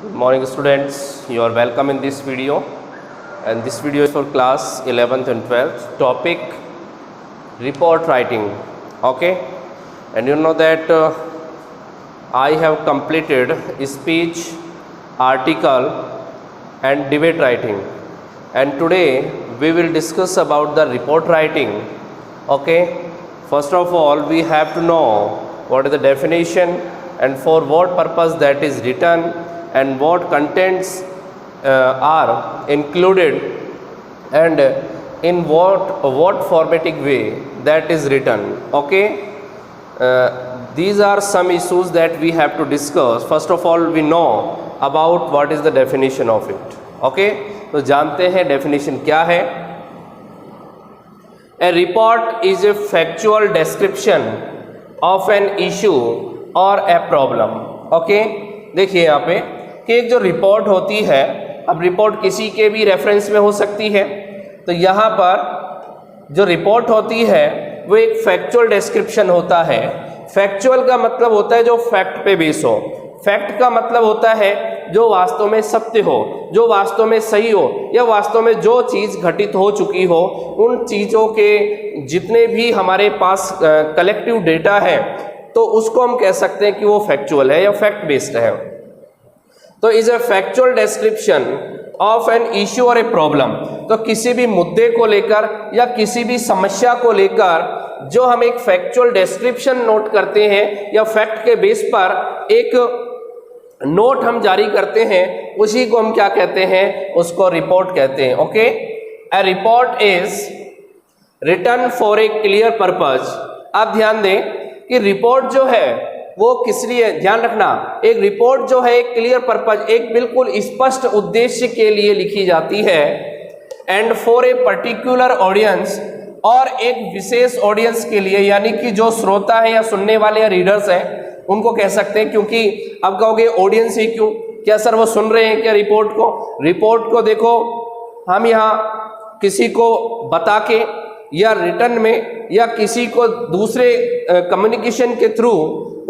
Good morning students, you are welcome in this video, and this video is for class 11th and 12th. Topic report writing. Okay, and you know that I have completed speech, article and debate writing, and today we will discuss about the report writing. Okay, first of all we have to know what is the definition and for what purpose that is written and what contents are included and in what formatting way that is written. Okay, these are some issues that we have to discuss. First of all we know about what is the definition of it. Okay, तो जानते हैं definition क्या है. A report is a factual description of an issue or a problem. Okay, देखिए यहाँ पे कि एक जो रिपोर्ट होती है, अब रिपोर्ट किसी के भी रेफरेंस में हो सकती है, तो यहाँ पर जो रिपोर्ट होती है वो एक फैक्चुअल डिस्क्रिप्शन होता है. फैक्चुअल का मतलब होता है जो फैक्ट पे बेस हो. फैक्ट का मतलब होता है जो वास्तव में सत्य हो, जो वास्तव में सही हो, या वास्तव में जो चीज़ घटित हो चुकी हो, उन चीज़ों के जितने भी हमारे पास कलेक्टिव डेटा है तो उसको हम कह सकते हैं कि वो फैक्चुअल है या फैक्ट बेस्ड है. तो is a factual description of an issue और ए प्रॉब्लम. तो किसी भी मुद्दे को लेकर या किसी भी समस्या को लेकर जो हम एक फैक्चुअल डिस्क्रिप्शन नोट करते हैं या फैक्ट के बेस पर एक नोट हम जारी करते हैं, उसी को हम क्या कहते हैं, उसको रिपोर्ट कहते हैं. Okay, a report is written for a clear purpose. आप ध्यान दें कि रिपोर्ट जो है वो किस लिए, ध्यान रखना, एक रिपोर्ट जो है एक क्लियर पर्पज, एक बिल्कुल स्पष्ट उद्देश्य के लिए लिखी जाती है. And for a particular audience, और एक विशेष ऑडियंस के लिए, यानी कि जो श्रोता है या सुनने वाले या रीडर्स हैं उनको कह सकते हैं. क्योंकि अब कहोगे ऑडियंस ही क्यों, क्या सर वो सुन रहे हैं क्या रिपोर्ट को? रिपोर्ट को देखो हम यहाँ किसी को बता के या रिटर्न में या किसी को दूसरे कम्युनिकेशन के थ्रू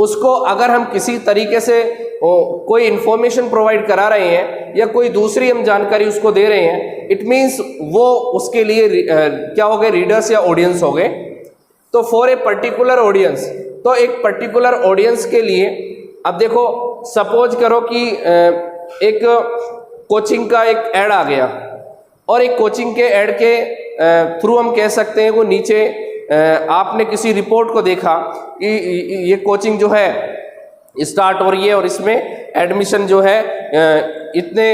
उसको अगर हम किसी तरीके से कोई इंफॉर्मेशन प्रोवाइड करा रहे हैं या कोई दूसरी हम जानकारी उसको दे रहे हैं, इट मीन्स वो उसके लिए क्या हो गए, रीडर्स या ऑडियंस हो गए. तो फॉर ए पर्टिकुलर ऑडियंस, तो एक पर्टिकुलर ऑडियंस के लिए, अब देखो सपोज करो कि एक कोचिंग का एक ऐड आ गया और एक कोचिंग के ऐड के थ्रू हम कह सकते हैं वो नीचे आपने किसी रिपोर्ट को देखा कि ये कोचिंग जो है स्टार्ट हो रही है और इसमें एडमिशन जो है इतने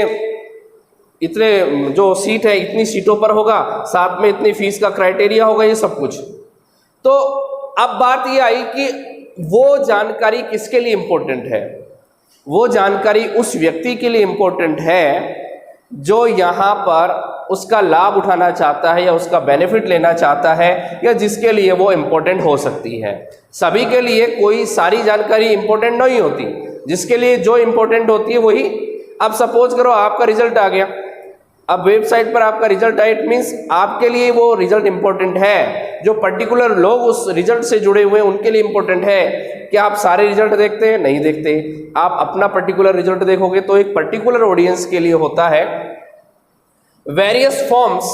जो सीट है इतनी सीटों पर होगा, साथ में इतनी फीस का क्राइटेरिया होगा, ये सब कुछ. तो अब बात ये आई कि वो जानकारी किसके लिए इम्पोर्टेंट है? वो जानकारी उस व्यक्ति के लिए इम्पोर्टेंट है जो यहाँ पर उसका लाभ उठाना चाहता है या उसका बेनिफिट लेना चाहता है, या जिसके लिए वो इम्पोर्टेंट हो सकती है. सभी के लिए कोई सारी जानकारी इम्पोर्टेंट नहीं होती, जिसके लिए जो इम्पोर्टेंट होती है वही. अब सपोज करो आपका रिजल्ट आ गया, अब वेबसाइट पर आपका रिजल्ट आया, इट मीन्स आपके लिए वो रिजल्ट इम्पोर्टेंट है. जो पर्टिकुलर लोग उस रिजल्ट से जुड़े हुए हैं उनके लिए इम्पोर्टेंट है. क्या आप सारे रिजल्ट देखते हैं? नहीं देखते. आप अपना पर्टिकुलर रिजल्ट देखोगे तो एक पर्टिकुलर ऑडियंस के लिए होता है. वेरियस फॉर्म्स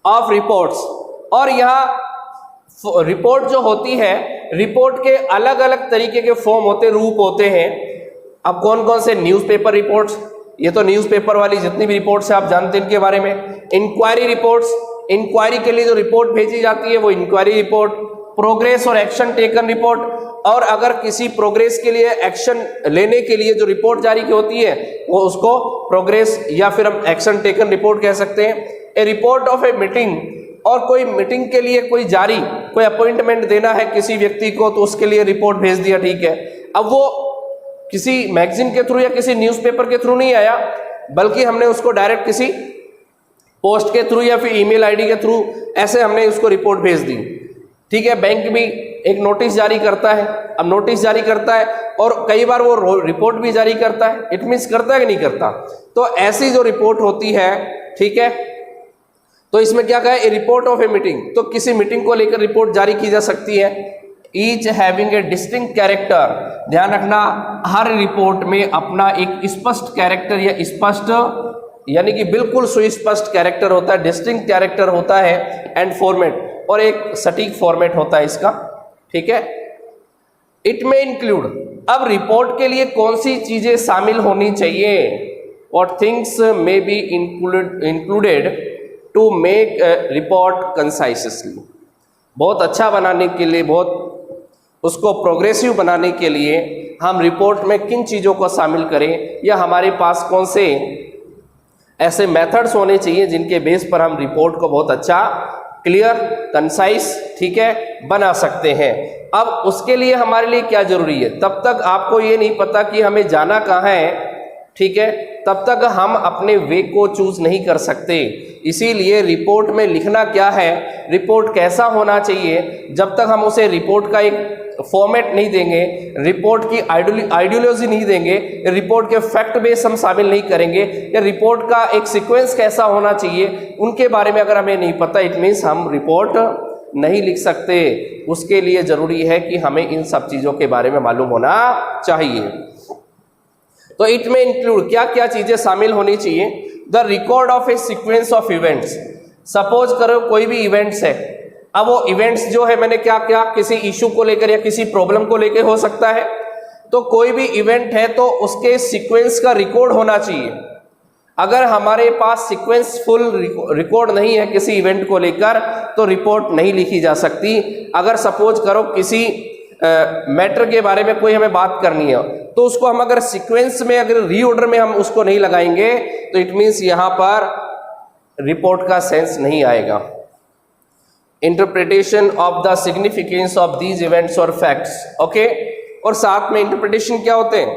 ऑफ रिपोर्ट्स, और यहाँ रिपोर्ट जो होती है, रिपोर्ट के अलग अलग तरीके के फॉर्म होते, रूप होते हैं. अब कौन कौन से? न्यूज़पेपर रिपोर्ट्स, ये तो न्यूज़पेपर वाली जितनी भी रिपोर्ट्स है आप जानते हैं इनके बारे में. इंक्वायरी रिपोर्ट्स, इंक्वायरी के लिए जो रिपोर्ट भेजी जाती है वो इंक्वायरी रिपोर्ट. प्रोग्रेस और एक्शन टेकन रिपोर्ट, और अगर किसी प्रोग्रेस के लिए एक्शन लेने के लिए जो रिपोर्ट जारी की होती है वो उसको प्रोग्रेस या फिर हम एक्शन टेकन रिपोर्ट कह सकते हैं. ए रिपोर्ट ऑफ ए मीटिंग, और कोई मीटिंग के लिए कोई अपॉइंटमेंट देना है किसी व्यक्ति को तो उसके लिए रिपोर्ट भेज दिया, ठीक है. अब वो किसी मैगजीन के थ्रू या किसी न्यूज़पेपर के थ्रू नहीं आया, बल्कि हमने उसको डायरेक्ट किसी पोस्ट के थ्रू या फिर ईमेल आईडी के थ्रू ऐसे हमने उसको रिपोर्ट भेज दी, ठीक है. बैंक भी एक नोटिस जारी करता है, अब नोटिस जारी करता है और कई बार वो रिपोर्ट भी जारी करता है, इट मीन्स करता है कि नहीं करता. तो ऐसी जो रिपोर्ट होती है, ठीक है, तो इसमें क्या कहा, ए रिपोर्ट ऑफ ए मीटिंग, तो किसी मीटिंग को लेकर रिपोर्ट जारी की जा सकती है. Each having a distinct character, ध्यान रखना हर रिपोर्ट में अपना एक स्पष्ट कैरेक्टर या स्पष्ट यानी कि बिल्कुल सुस्पष्ट कैरेक्टर होता है, डिस्टिंक्ट कैरेक्टर होता है, एंड फॉर्मेट, और एक सटीक फॉर्मेट होता है इसका, ठीक है। इट में इंक्लूड, अब रिपोर्ट के लिए कौन सी चीजें शामिल होनी चाहिए, what things may be included to make report concisely, बहुत अच्छा बनाने के लिए, बहुत उसको प्रोग्रेसिव बनाने के लिए हम रिपोर्ट में किन चीज़ों को शामिल करें, या हमारे पास कौन से ऐसे मेथड्स होने चाहिए जिनके बेस पर हम रिपोर्ट को बहुत अच्छा, क्लियर, कंसाइस, ठीक है, बना सकते हैं। अब उसके लिए हमारे लिए क्या जरूरी है, तब तक आपको ये नहीं पता कि हमें जाना कहाँ है, ठीक है, तब तक हम अपने वे को चूज नहीं कर सकते। इसीलिए रिपोर्ट में लिखना क्या है, रिपोर्ट कैसा होना चाहिए, जब तक हम उसे रिपोर्ट का एक फॉर्मेट नहीं देंगे, रिपोर्ट की आइडियोलॉजी नहीं देंगे, रिपोर्ट के फैक्ट बेस हम शामिल नहीं करेंगे, या रिपोर्ट का एक सीक्वेंस कैसा होना चाहिए, उनके बारे में अगर हमें नहीं पता, इट मीन्स हम रिपोर्ट नहीं लिख सकते। उसके लिए जरूरी है कि हमें इन सब चीज़ों के बारे में मालूम होना चाहिए। तो इट में इंक्लूड, क्या क्या चीज़ें शामिल होनी चाहिए, the record of A sequence of events, suppose करो कोई भी इवेंट्स है, अब वो इवेंट्स जो है मैंने क्या क्या किसी इशू को लेकर या किसी प्रॉब्लम को लेकर हो सकता है, तो कोई भी इवेंट है तो उसके सीक्वेंस का रिकॉर्ड होना चाहिए। अगर हमारे पास सीक्वेंस फुल रिकॉर्ड नहीं है किसी इवेंट को लेकर तो रिपोर्ट नहीं लिखी जा सकती। अगर सपोज करो किसी मैटर के बारे में कोई हमें बात करनी है तो उसको हम अगर सीक्वेंस में, अगर रीऑर्डर में हम उसको नहीं लगाएंगे तो इट मीन्स यहाँ पर रिपोर्ट का सेंस नहीं आएगा। Interpretation of the significance of these events और फैक्ट्स, ओके। और साथ में इंटरप्रिटेशन क्या होते हैं,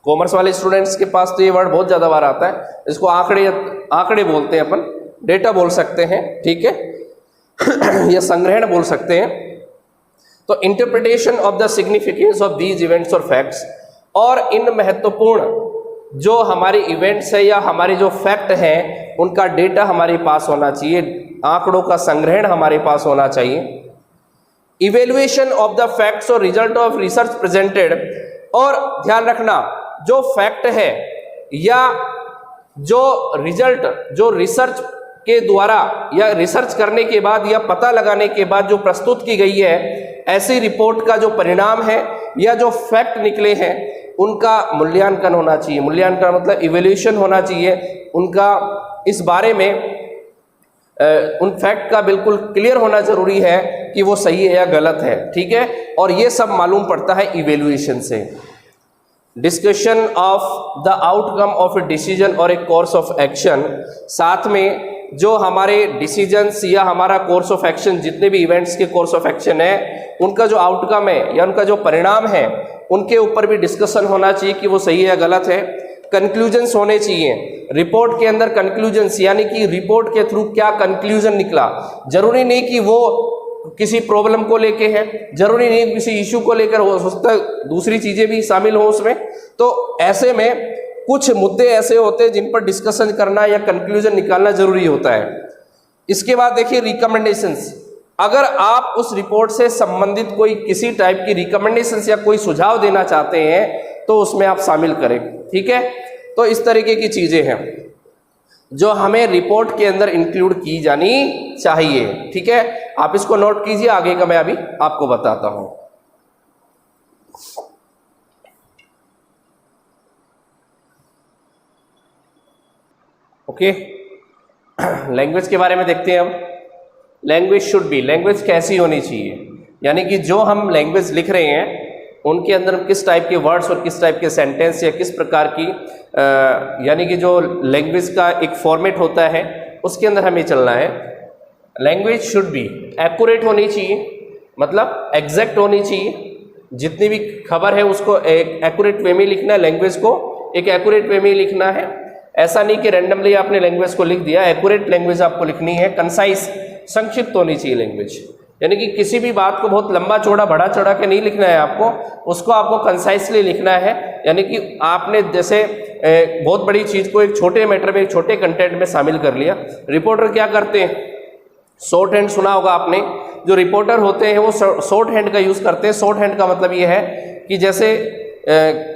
कॉमर्स वाले स्टूडेंट्स के पास तो ये वर्ड बहुत ज़्यादा बार आता है, इसको आंकड़े बोलते हैं, अपन डेटा बोल सकते हैं, ठीक है, या संग्रहण बोल सकते हैं। तो interpretation of the significance of these events और फैक्ट्स, और इन महत्वपूर्ण जो हमारे इवेंट्स है या हमारे जो फैक्ट हैं उनका डेटा हमारे पास होना चाहिए, आंकड़ों का संग्रहण हमारे पास होना चाहिए। इवेल्युएशन ऑफ द फैक्ट्स और रिजल्ट ऑफ रिसर्च प्रेजेंटेड, और ध्यान रखना जो फैक्ट है या जो रिजल्ट, जो रिसर्च के द्वारा या रिसर्च करने के बाद या पता लगाने के बाद जो प्रस्तुत की गई है, ऐसी रिपोर्ट का जो परिणाम है या जो फैक्ट निकले हैं उनका मूल्यांकन होना चाहिए। मूल्यांकन मतलब इवेल्यूशन होना चाहिए उनका, इस बारे में उन फैक्ट का बिल्कुल क्लियर होना जरूरी है कि वो सही है या गलत है, ठीक है। और ये सब मालूम पड़ता है इवेल्युएशन से। Discussion of the outcome of a decision और ए कोर्स ऑफ एक्शन, साथ में जो हमारे डिसीजंस या हमारा कोर्स ऑफ एक्शन, जितने भी इवेंट्स के कोर्स ऑफ एक्शन है उनका जो आउटकम है या उनका जो परिणाम है उनके ऊपर भी डिस्कशन होना चाहिए कि वो सही है या गलत है। कंक्लूजन्स होने चाहिए रिपोर्ट के अंदर, कंक्लूजन्स यानी कि रिपोर्ट के थ्रू क्या कंक्लूजन निकला। जरूरी नहीं कि वो किसी प्रॉब्लम को लेके है, जरूरी नहीं किसी इशू को लेकर, हो सकता है दूसरी चीजें भी शामिल हो उसमें। तो ऐसे में कुछ मुद्दे ऐसे होते हैं जिन पर डिस्कशन करना या कंक्लूजन निकालना जरूरी होता है। इसके बाद देखिए रिकमेंडेशंस, अगर आप उस रिपोर्ट से संबंधित कोई किसी टाइप की रिकमेंडेशंस या कोई सुझाव देना चाहते हैं तो उसमें आप शामिल करें, ठीक है। तो इस तरीके की चीजें हैं जो हमें रिपोर्ट के अंदर इंक्लूड की जानी चाहिए, ठीक है। आप इसको नोट कीजिए, आगे का मैं अभी आपको बताता हूं। ओके, लैंग्वेज के बारे में देखते हैं अब। लैंग्वेज शुड बी, लैंग्वेज कैसी होनी चाहिए, यानी कि जो हम लैंग्वेज लिख रहे हैं उनके अंदर किस टाइप के वर्ड्स और किस टाइप के सेंटेंस या किस प्रकार की यानी कि जो लैंग्वेज का एक फॉर्मेट होता है उसके अंदर हमें चलना है। लैंग्वेज शुड बी एक्यूरेट होनी चाहिए, मतलब एग्जैक्ट होनी चाहिए। जितनी भी खबर है उसको एक एक्यूरेट वे में लिखना है, लैंग्वेज को एक एक्यूरेट वे में लिखना है। ऐसा नहीं कि रैंडमली आपने लैंग्वेज को लिख दिया, एक्यूरेट लैंग्वेज आपको लिखनी है। कंसाइज, संक्षिप्त होनी चाहिए लैंग्वेज, यानी कि किसी भी बात को बहुत लंबा चौड़ा बढ़ा चढ़ा के नहीं लिखना है आपको, उसको आपको कंसाइसली लिखना है। यानी कि आपने जैसे बहुत बड़ी चीज़ को एक छोटे मैटर में, एक छोटे कंटेंट में शामिल कर लिया। रिपोर्टर क्या करते हैं, शॉर्ट हैंड सुना होगा आपने जो रिपोर्टर होते हैं वो शॉर्ट हैंड का यूज़ करते हैं। शॉर्ट हैंड का मतलब ये है कि जैसे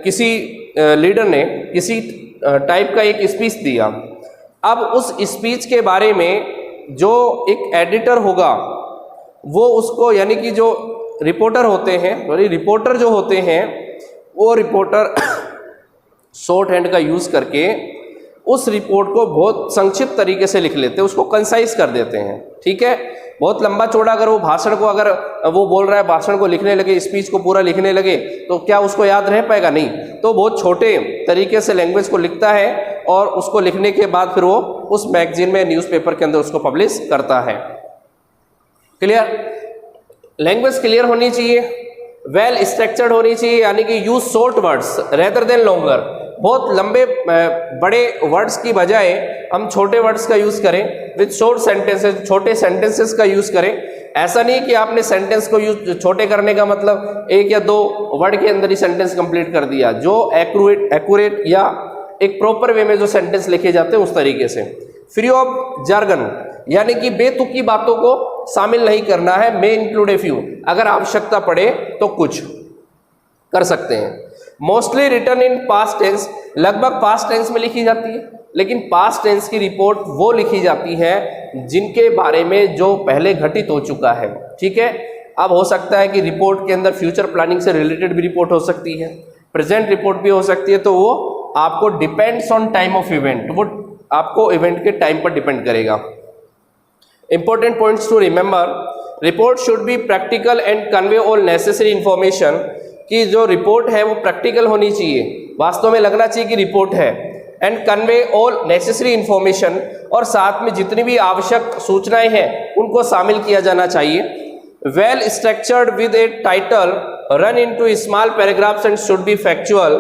किसी लीडर ने किसी टाइप का एक स्पीच दिया, अब उस स्पीच के बारे में जो एक एडिटर होगा वो उसको, यानी कि जो रिपोर्टर होते हैं, रिपोर्टर जो होते हैं वो रिपोर्टर शॉर्ट हैंड का यूज़ करके उस रिपोर्ट को बहुत संक्षिप्त तरीके से लिख लेते हैं, उसको कंसाइज कर देते हैं। ठीक है, बहुत लंबा चौड़ा अगर वो भाषण को, अगर वो बोल रहा है भाषण को लिखने लगे, स्पीच को पूरा लिखने लगे, तो क्या उसको याद रह पाएगा? नहीं। तो बहुत छोटे तरीके से लैंग्वेज को लिखता है और उसको लिखने के बाद फिर वो उस मैगजीन में, न्यूज़पेपर के अंदर उसको पब्लिश करता है। क्लियर? लैंग्वेज क्लियर होनी चाहिए, वेल स्ट्रक्चर्ड होनी चाहिए, यानी कि use short words rather than longer. बहुत लंबे बड़े वर्ड्स की बजाय हम छोटे वर्ड्स का यूज़ करें, विद शॉर्ट सेंटेंसेस, छोटे सेंटेंसेस का यूज़ करें। ऐसा नहीं कि आपने सेंटेंस को यूज छोटे करने का मतलब 1 या 2 वर्ड के अंदर ही सेंटेंस कंप्लीट कर दिया। जो एक्यूरेट या एक प्रॉपर वे में जो सेंटेंस लिखे जाते हैं उस तरीके से। फ्री ऑफ जार्गन, यानी कि बेतुकी बातों को शामिल नहीं करना है। मे इंक्लूड ए फ्यू, अगर आवश्यकता पड़े तो कुछ कर सकते हैं। Mostly written in past tense, लगभग पास्ट टेंस में लिखी जाती है, लेकिन पास्ट टेंस की रिपोर्ट वो लिखी जाती है जिनके बारे में जो पहले घटित हो चुका है। ठीक है, अब हो सकता है कि रिपोर्ट के अंदर फ्यूचर प्लानिंग से रिलेटेड भी रिपोर्ट हो सकती है, प्रेजेंट रिपोर्ट भी हो सकती है, तो वो आपको depends on time of event, वो आपको इवेंट के टाइम पर डिपेंड करेगा। Important points to remember, report should be practical and convey all necessary information, कि जो रिपोर्ट है वो प्रैक्टिकल होनी चाहिए, वास्तव में लगना चाहिए कि रिपोर्ट है। And convey all necessary information, और साथ में जितनी भी आवश्यक सूचनाएं हैं उनको शामिल किया जाना चाहिए। Well structured with A title run into small paragraphs and should be factual,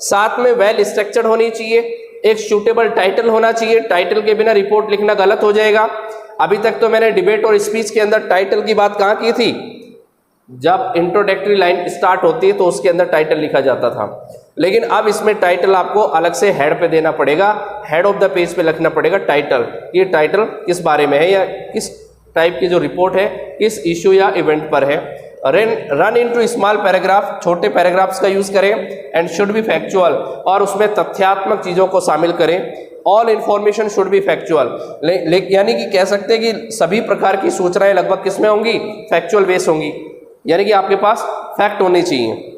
साथ में वेल स्ट्रक्चर्ड होनी चाहिए, एक सूटेबल टाइटल होना चाहिए। टाइटल के बिना रिपोर्ट लिखना गलत हो जाएगा। अभी तक तो मैंने डिबेट और स्पीच के अंदर टाइटल की बात कहाँ की थी? जब इंट्रोडक्टरी लाइन स्टार्ट होती है तो उसके अंदर टाइटल लिखा जाता था, लेकिन अब इसमें टाइटल आपको अलग से हेड पे देना पड़ेगा, हेड ऑफ द पेज पे लिखना पड़ेगा टाइटल। ये टाइटल किस बारे में है या किस टाइप की जो रिपोर्ट है, किस इश्यू या इवेंट पर है। रन इनटू स्मॉल पैराग्राफ, छोटे पैराग्राफ्स का यूज करें। एंड शुड बी फैक्चुअल, और उसमें तथ्यात्मक चीज़ों को शामिल करें। All information should be factual, यानी कि कह सकते हैं कि सभी प्रकार की सूचनाएं लगभग किस में होंगी? फैक्चुअल बेस होंगी, यानी कि आपके पास फैक्ट होने चाहिए।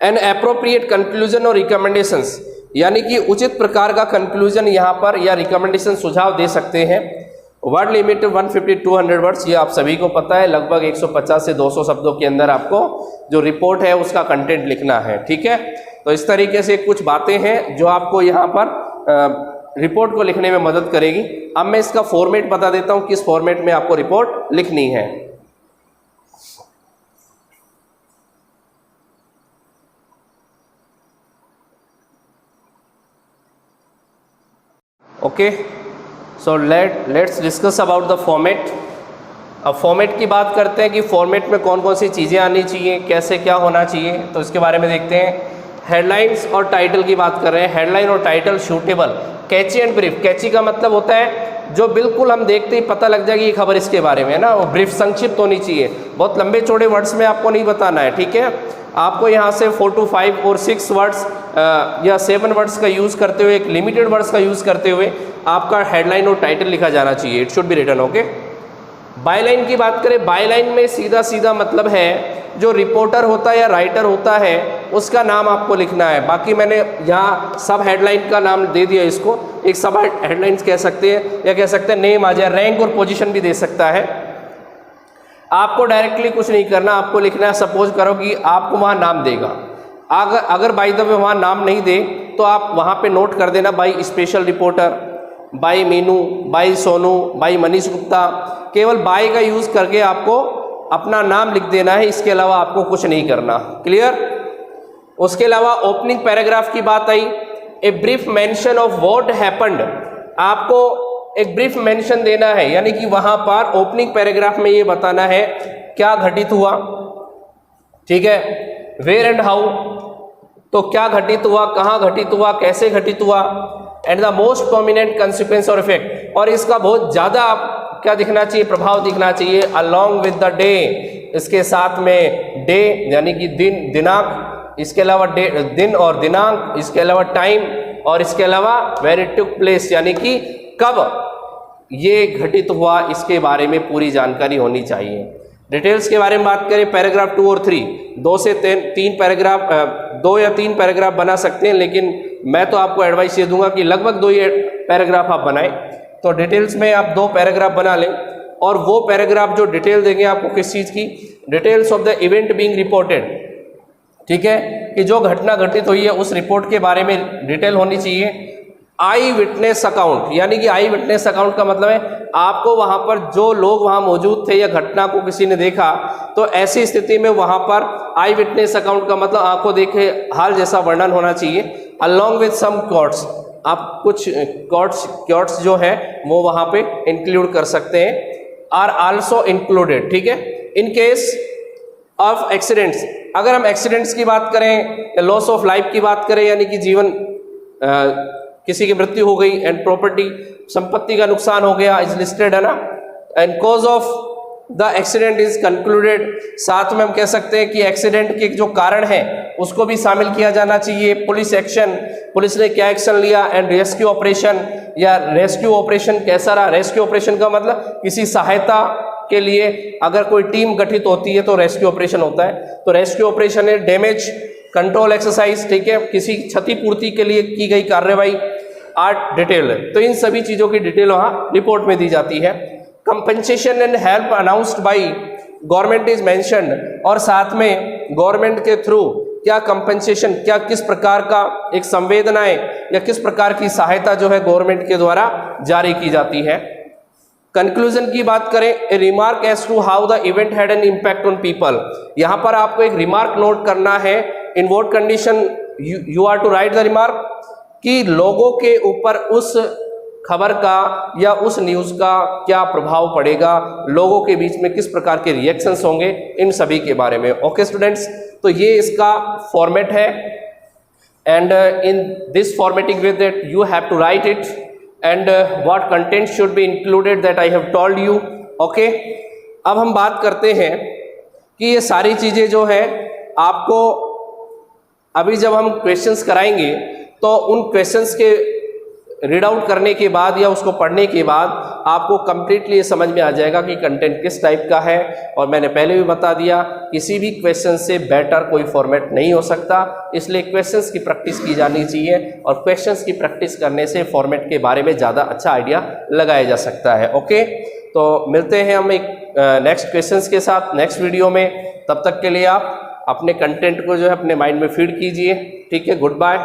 एंड एप्रोप्रिएट कंक्लूजन और रिकमेंडेशंस, यानी कि उचित प्रकार का कंक्लूजन यहाँ पर या रिकमेंडेशन सुझाव दे सकते हैं। वर्ड लिमिट 150-200 वर्ड्स, ये आप सभी को पता है, लगभग 150 से 200 शब्दों के अंदर आपको जो रिपोर्ट है उसका कंटेंट लिखना है। ठीक है, तो इस तरीके से कुछ बातें हैं जो आपको यहाँ पर रिपोर्ट को लिखने में मदद करेगी। अब मैं इसका फॉर्मेट बता देता हूँ, किस फॉर्मेट में आपको रिपोर्ट लिखनी है। Okay, so let's discuss about the format. अब फॉर्मेट की बात करते हैं कि फॉर्मेट में कौन कौन सी चीज़ें आनी चाहिए, कैसे क्या होना चाहिए, तो इसके बारे में देखते हैं। हेडलाइंस और टाइटल की बात कर रहे हैं। हेडलाइन और title suitable, catchy and brief. Catchy का मतलब होता है जो बिल्कुल हम देखते ही पता लग जाएगी ये खबर इसके बारे में है ना। वो ब्रीफ संक्षिप्त होनी चाहिए, बहुत लंबे चौड़े वर्ड्स में आपको नहीं बताना है। ठीक है, आपको यहाँ से 4 to 5 और 6 वर्ड्स या 7 वर्ड्स का यूज़ करते हुए, एक लिमिटेड वर्ड्स का यूज़ करते हुए आपका हेडलाइन और टाइटल लिखा जाना चाहिए। It should be written. Okay, byline की बात करें, बायलाइन में सीधा सीधा मतलब है जो रिपोर्टर होता है या राइटर होता है उसका नाम आपको लिखना है। बाकी मैंने यहाँ सब हेडलाइन का नाम दे दिया, इसको एक सब हेडलाइंस कह सकते हैं या कह सकते हैं नेम आ जाए, रैंक और पोजीशन भी दे सकता है। आपको डायरेक्टली कुछ नहीं करना, आपको लिखना है। सपोज करो कि आपको वहाँ नाम देगा, अगर बाय द वे वहाँ नाम नहीं दे तो आप वहाँ पे नोट कर देना by special reporter, by Meenu, by Sonu, by Manish Gupta. केवल बाई का यूज़ करके आपको अपना नाम लिख देना है, इसके अलावा आपको कुछ नहीं करना। क्लियर? उसके अलावा ओपनिंग पैराग्राफ की बात आई, a brief mention of what happened, आपको एक ब्रीफ मेंशन देना है, यानी कि वहां पर ओपनिंग पैराग्राफ में ये बताना है क्या घटित हुआ। ठीक है, वेयर एंड हाउ, तो क्या घटित हुआ, कहाँ घटित हुआ, कैसे घटित हुआ, and the most prominent consequence और इफेक्ट, और इसका बहुत ज़्यादा क्या दिखना चाहिए, प्रभाव दिखना चाहिए। अलोंग विद द डे, इसके साथ में डे यानी कि दिन, दिनांक, इसके अलावा डे दिन और दिनांक, इसके अलावा टाइम, और इसके अलावा वेर इट टुक प्लेस यानी कि कब ये घटित हुआ, इसके बारे में पूरी जानकारी होनी चाहिए। डिटेल्स के बारे में बात करें, पैराग्राफ 2 और 3, 2 से 3 पैराग्राफ, 2 या 3 पैराग्राफ बना सकते हैं, लेकिन मैं तो आपको एडवाइस ये दूंगा कि लगभग 2 ही पैराग्राफ आप बनाएं। तो डिटेल्स में आप 2 पैराग्राफ बना लें, और वो पैराग्राफ जो डिटेल देंगे आपको किस चीज़ की, details of the event being reported, ठीक है, कि जो घटना घटित हुई है उस रिपोर्ट के बारे में डिटेल होनी चाहिए। आई विटनेस अकाउंट, यानी कि आई विटनेस अकाउंट का मतलब है आपको वहां पर जो लोग वहां मौजूद थे या घटना को किसी ने देखा, तो ऐसी स्थिति में वहां पर आई विटनेस अकाउंट का मतलब आंखों देखे हाल जैसा वर्णन होना चाहिए। अलॉन्ग विद सम क्वार्ट्स, आप कुछ क्वार्ट्स जो है वो वहां पे इंक्लूड कर सकते हैं, आर आल्सो इंक्लूडेड, ठीक है। इन केस ऑफ एक्सीडेंट्स, अगर हम एक्सीडेंट्स की बात करें, लॉस ऑफ लाइफ की बात करें, यानी कि जीवन किसी की मृत्यु हो गई, एंड प्रॉपर्टी, संपत्ति का नुकसान हो गया, इज लिस्टेड, है ना, and cause of the accident is concluded. साथ में हम कह सकते हैं कि एक्सीडेंट के जो कारण है उसको भी शामिल किया जाना चाहिए। पुलिस एक्शन, पुलिस ने क्या एक्शन लिया, एंड रेस्क्यू ऑपरेशन, या रेस्क्यू ऑपरेशन कैसा रहा। रेस्क्यू ऑपरेशन का मतलब किसी सहायता के लिए अगर कोई टीम गठित होती है तो रेस्क्यू ऑपरेशन होता है। तो रेस्क्यू ऑपरेशन है डैमेज कंट्रोल एक्सरसाइज, ठीक है, किसी क्षतिपूर्ति के लिए की गई कार्रवाई, आर्ट डिटेल। तो इन सभी चीज़ों की डिटेल वहाँ रिपोर्ट में दी जाती है। Compensation and help announced by government is mentioned, और साथ में गवर्नमेंट के थ्रू क्या कंपनसेशन, क्या किस प्रकार का एक संवेदनाएं या किस प्रकार की सहायता जो है गवर्नमेंट के द्वारा जारी की जाती है। कंक्लूजन की बात करें, a remark as to how the event had an impact on people. यहाँ पर आपको एक रिमार्क नोट करना है। In what condition you are to write the remark, कि लोगों के ऊपर उस खबर का या उस न्यूज़ का क्या प्रभाव पड़ेगा, लोगों के बीच में किस प्रकार के रिएक्शंस होंगे, इन सभी के बारे में। ओके स्टूडेंट्स, तो ये इसका फॉर्मेट है, and in this formatting way that you have to write it, and what content should be included that I have told you. Okay, अब हम बात करते हैं कि ये सारी चीज़ें जो है आपको अभी जब हम क्वेश्चंस कराएंगे तो उन क्वेश्चंस के रीड आउट करने के बाद या उसको पढ़ने के बाद आपको कंप्लीटली ये समझ में आ जाएगा कि कंटेंट किस टाइप का है। और मैंने पहले भी बता दिया, किसी भी क्वेश्चन से बेटर कोई फॉर्मेट नहीं हो सकता, इसलिए क्वेश्चंस की प्रैक्टिस की जानी चाहिए, और क्वेश्चंस की प्रैक्टिस करने से फॉर्मेट के बारे में ज़्यादा अच्छा आइडिया लगाया जा सकता है। ओके, तो मिलते हैं हम एक नेक्स्ट क्वेश्चंस के साथ नेक्स्ट वीडियो में। तब तक के लिए आप अपने कंटेंट को जो है अपने माइंड में फीड कीजिए। ठीक है, गुड बाय।